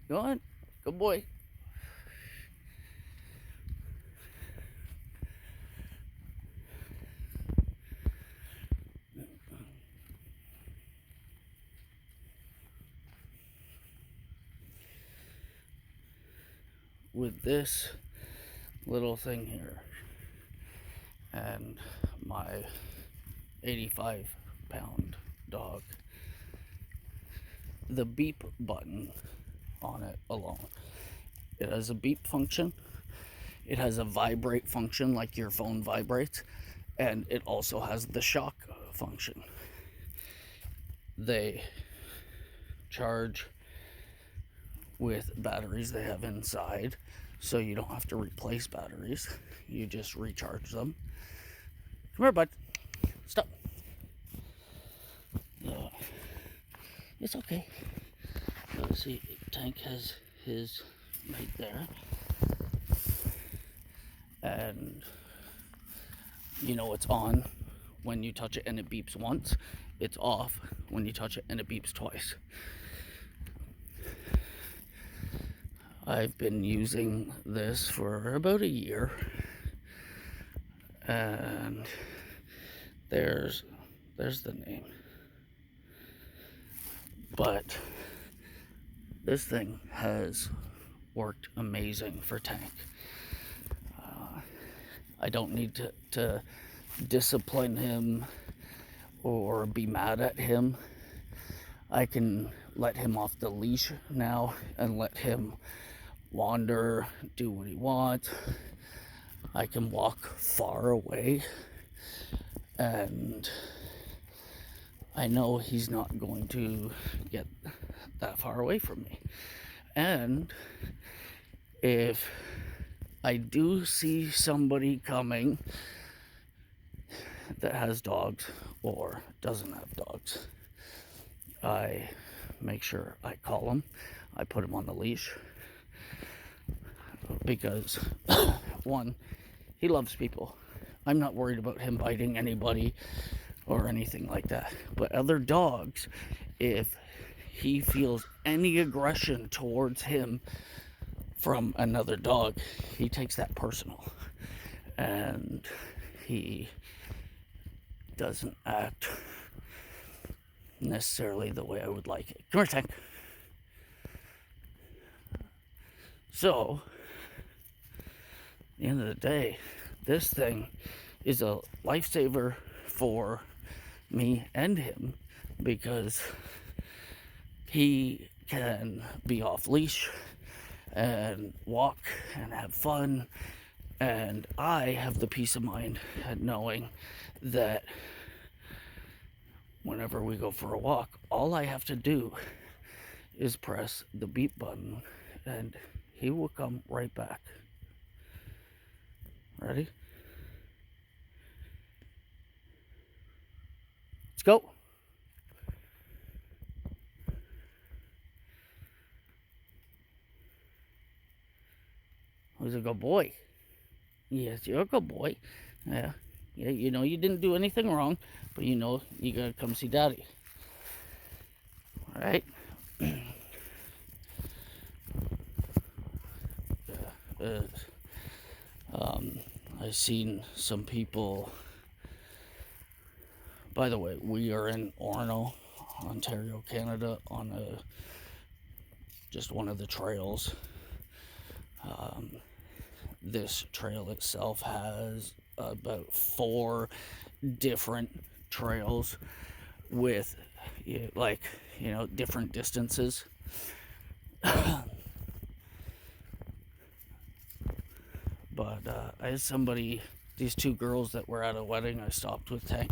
Go on. Good boy. With this little thing here and my 85-pound dog, the beep button on it alone. It has a beep function, it has a vibrate function like your phone vibrates, and it also has the shock function. They charge with batteries they have inside, so you don't have to replace batteries. You just recharge them. Come here, bud. Stop. Yeah. It's okay. See, Tank has his right there. And you know it's on when you touch it and it beeps once. It's off when you touch it and it beeps twice. I've been using this for about a year, and there's the name. But this thing has worked amazing for Tank. I don't need to discipline him or be mad at him. I can let him off the leash now and let him wander, do what he wants. I can walk far away, and I know he's not going to get that far away from me. And if I do see somebody coming that has dogs or doesn't have dogs, I make sure I call him. I put him on the leash because, one, he loves people. I'm not worried about him biting anybody or anything like that. But other dogs, if he feels any aggression towards him from another dog, he takes that personal. And he doesn't act necessarily the way I would like it. Come here, Tank. So, at the end of the day, this thing is a lifesaver for me and him because he can be off leash and walk and have fun, and I have the peace of mind at knowing that whenever we go for a walk, all I have to do is press the beep button and he will come right back. Ready? Let's go. He's a good boy. Yes, you're a good boy. Yeah. Yeah, you know you didn't do anything wrong, but you know you gotta come see Daddy. Alright? I've seen some people. By the way, we are in Orono, Ontario, Canada, on just one of the trails. This trail itself has about 4 different trails with different distances. But I had these 2 girls that were at a wedding. I stopped with Tank.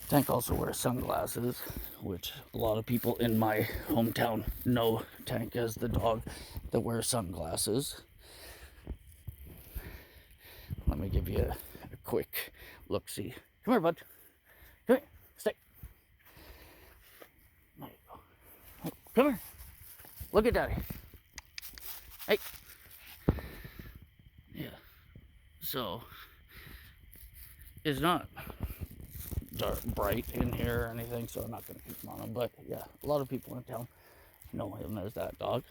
Tank also wears sunglasses, which a lot of people in my hometown know Tank as the dog that wears sunglasses. Let me give you a quick look-see. Come here, bud. Come here. Stay. There you go. Come here. Look at Daddy. Hey. Yeah. So, it's not dark, bright in here or anything, so I'm not going to keep them on them. But yeah, a lot of people in town know him as that dog.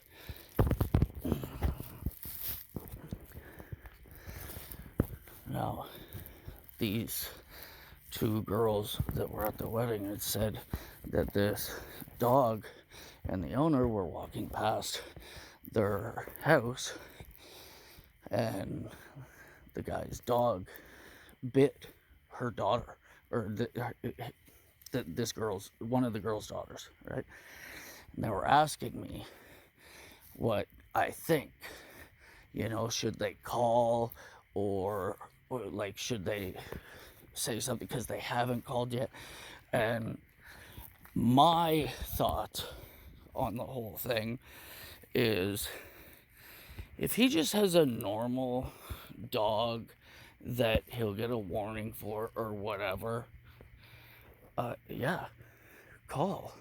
Now, these two girls that were at the wedding had said that this dog and the owner were walking past their house, and the guy's dog bit her daughter, or one of the girl's daughters, right? And they were asking me what I think. Should they call, or like, should they say something because they haven't called yet? And my thought on the whole thing is, if he just has a normal dog that he'll get a warning for or whatever, yeah, call.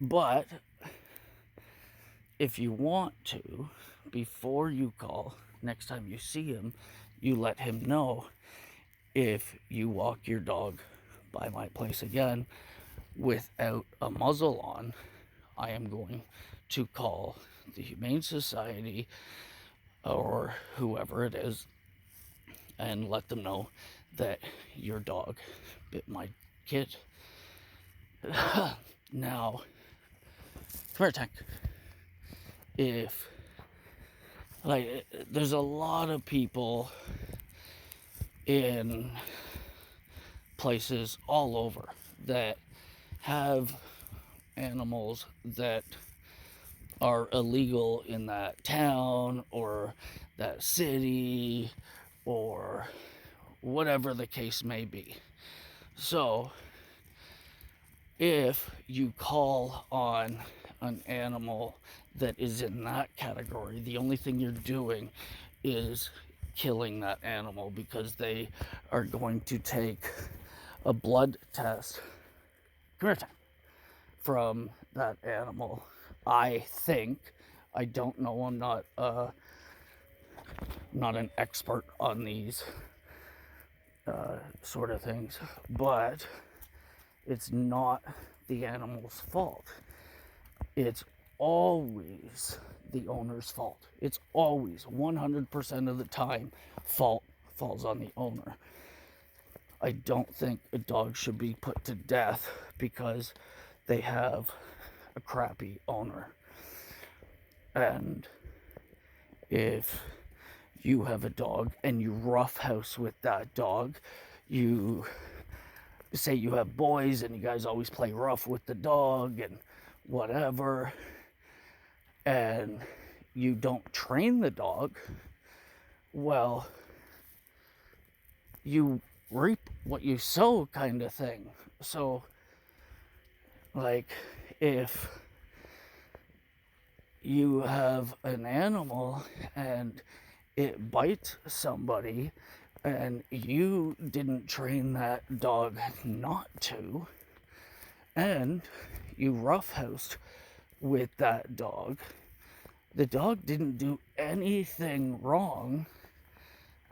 But if you want to, before you call, next time you see him, you let him know, if you walk your dog by my place again without a muzzle on, I am going to call the Humane Society or whoever it is and let them know that your dog bit my kid. Now, come here, Tank. If, like, there's a lot of people in places all over that have animals that are illegal in that town or that city or whatever the case may be. So if you call on an animal that is in that category, the only thing you're doing is killing that animal, because they are going to take a blood test, come here, from that animal. I think, I don't know, I'm not an expert on these sort of things, but it's not the animal's fault. It's always the owner's fault. It's always 100% of the time fault falls on the owner. I don't think a dog should be put to death because they have a crappy owner. And if you have a dog and you roughhouse with that dog, you say you have boys and you guys always play rough with the dog and whatever, and you don't train the dog, well, you reap what you sow, kind of thing. So, like, if you have an animal and it bites somebody and you didn't train that dog not to, and you roughhoused with that dog, the dog didn't do anything wrong.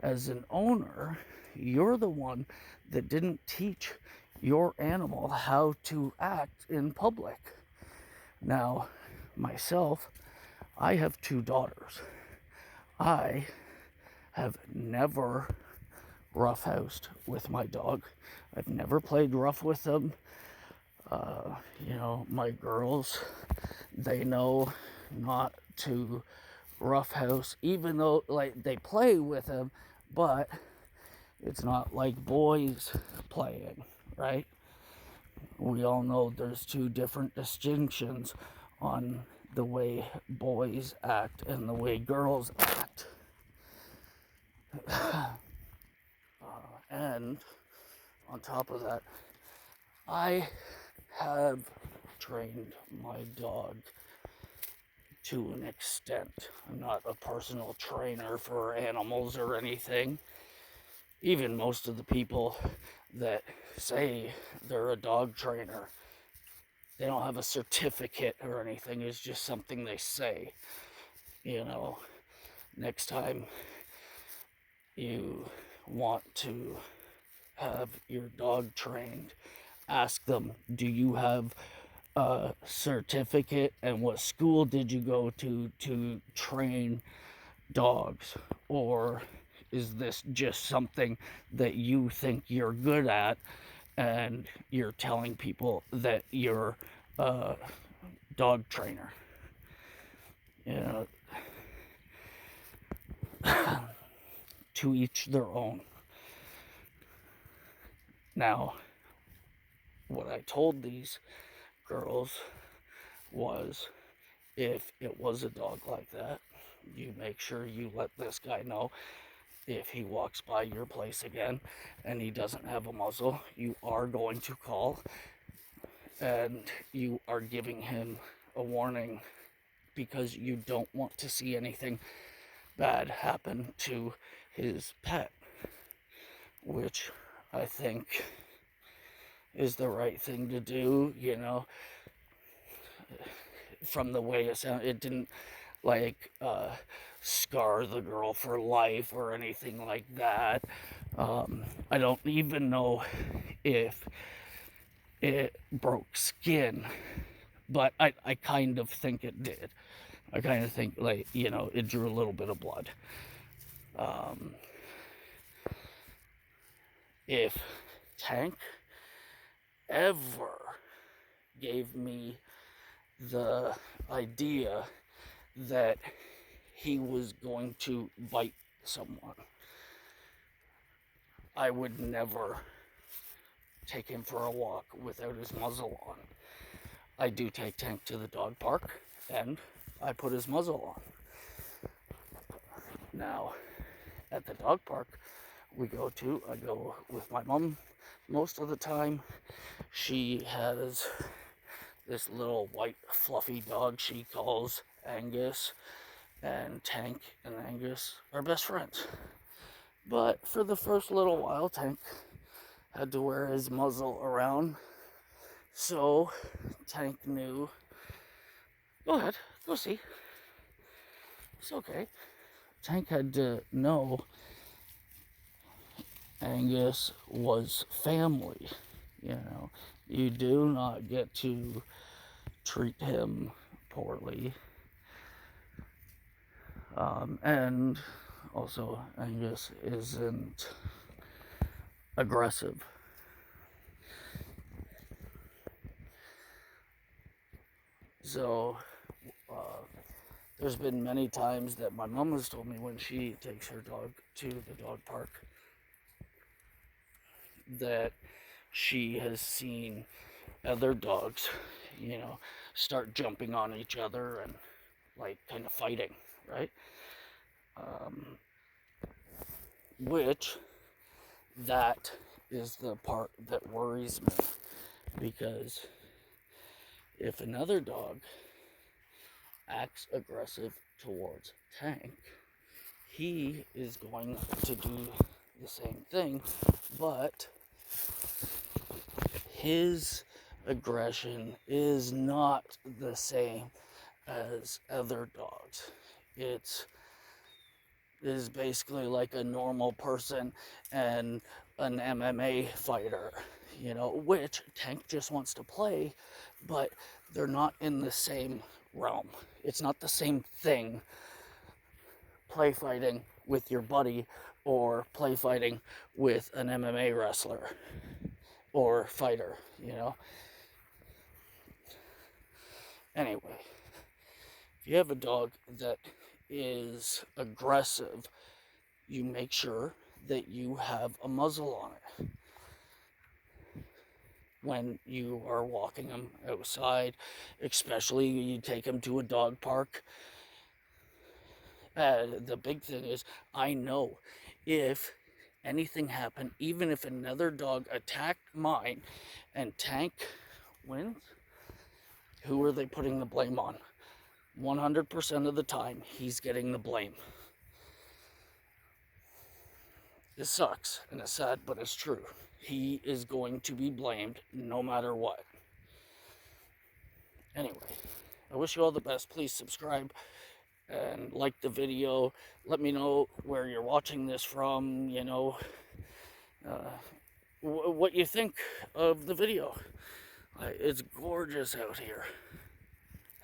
As an owner, you're the one that didn't teach your animal how to act in public. Now, myself, I have 2 daughters. I have never roughhoused with my dog. I've never played rough with them. My girls, they know not to roughhouse, even though, like, they play with him, but it's not like boys playing, right? We all know there's 2 different distinctions on the way boys act and the way girls act. And on top of that, I have trained my dog to an extent. I'm not a personal trainer for animals or anything. Even most of the people that say they're a dog trainer, they don't have a certificate or anything. It's just something they say. Next time you want to have your dog trained, ask them, do you have certificate, and what school did you go to train dogs? Or is this just something that you think you're good at and you're telling people that you're a dog trainer? You know, to each their own. Now, what I told these girls was, if it was a dog like that, you make sure you let this guy know. If he walks by your place again and he doesn't have a muzzle, you are going to call and you are giving him a warning, because you don't want to see anything bad happen to his pet, which I think is the right thing to do. You know, from the way it sounded, it didn't like scar the girl for life or anything like that. I don't even know if it broke skin, but I kind of think it did. I kind of think, like, you know, it drew a little bit of blood. If Tank ever gave me the idea that he was going to bite someone, I would never take him for a walk without his muzzle on. I do take Tank to the dog park and I put his muzzle on. Now, at the dog park I go with my mom most of the time. She has this little white fluffy dog she calls Angus, and Tank and Angus are best friends. But for the first little while, Tank had to wear his muzzle around, so Tank knew. Go ahead, go see. It's okay. Tank had to know Angus was family. You know, you do not get to treat him poorly. And also, Angus isn't aggressive. So, there's been many times that my mom has told me, when she takes her dog to the dog park, that she has seen other dogs, you know, start jumping on each other and like kind of fighting, right? Which, that is the part that worries me, because if another dog acts aggressive towards Tank, he is going to do the same thing, but his aggression is not the same as other dogs. It is basically like a normal person and an MMA fighter, you know, which Tank just wants to play, but they're not in the same realm. It's not the same thing, play fighting with your buddy or play fighting with an MMA wrestler or fighter, you know. Anyway, if you have a dog that is aggressive, you make sure that you have a muzzle on it when you are walking them outside, especially you take them to a dog park. The big thing is, I know if anything happened, even if another dog attacked mine and Tank wins, who are they putting the blame on? 100% of the time, he's getting the blame. It sucks and it's sad, but it's true. He is going to be blamed no matter what. Anyway, I wish you all the best. Please subscribe and like the video. Let me know where you're watching this from, you know, what you think of the video. It's gorgeous out here.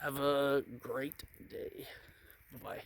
Have a great day. Bye-bye.